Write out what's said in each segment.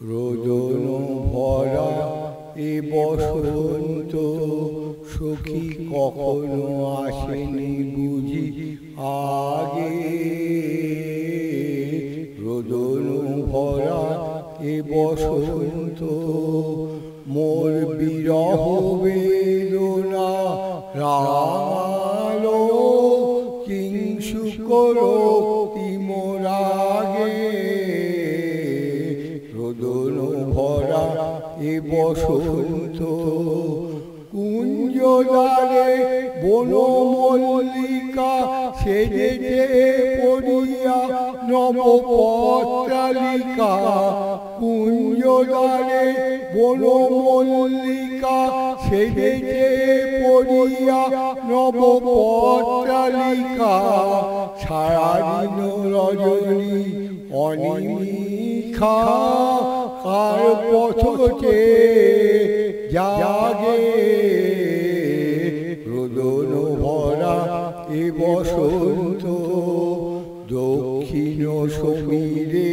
রোদন ভরা এ বসন্ত সখী কখনো আসেনি বুঝি আগে। রোদন ভরা এ বসন্ত মোর বিরহ বেদনা রাঙালো কিংশুকর তিমরাগে। রোদন ভরা এ বসন্ত কুঞ্জদ্বারে বনমল্লিকা সেজেছে পড়িয়া নবপত্রালিকা। কুঞ্জদ্বারে বনমল্লিকা সেজেছে পড়িয়া নবপত্রালিকা। সারাদিন রজনী অনিমিষা কার পথে জাগে। রোদন ভরা এ বসন্ত দক্ষিণ সমীরে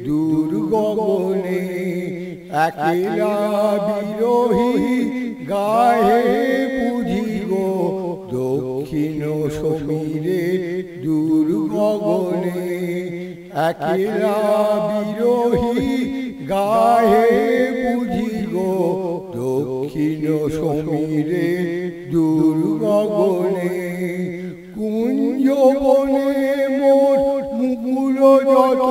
দূর গগনে একলা বিরোহী গায়ে বুঝি গো। দক্ষিণ সমীরে দূর গগনে একলা বিরোহী গায়ে বুঝি গো। দক্ষিণ সমীরে দূর গগনে কুঞ্জবনে মোর মুকুল যত।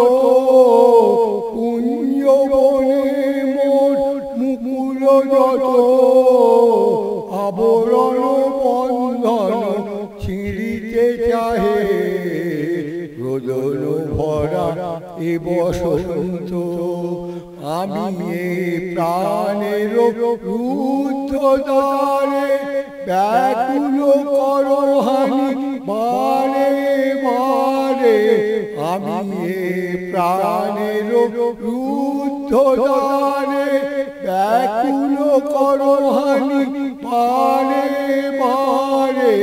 কুঞ্জবনে মোর মুকুল যত আবরণ বন্ধন ছিঁড়িতে চাহে। রোদন ভরা এ বসন্ত আমি এ প্রাণের রুদ্ধদ্বারে ব্যাকুল করহানি বারে বারে। আমি এ প্রাণের রুদ্ধদ্বারে ব্যাকুল করহানি বারে বারে।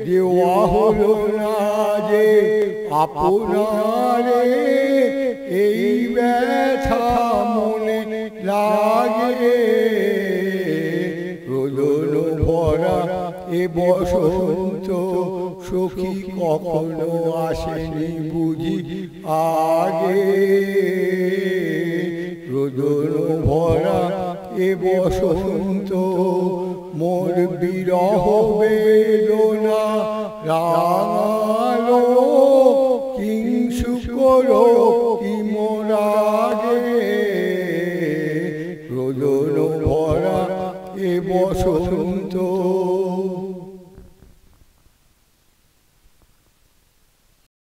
দেওয়া হলো না যে আপনারে এই ব্যথা মনে লাগে। রোদন ভরা এ বসন্ত সখী কখনো আসেনি বুঝি আগে। রোদন ভরা এ বসন্ত মোর বিরহ বেদনা রাঙালো কিংশুকর তিমরাগে। রোদন ভরা এ বসন্ত।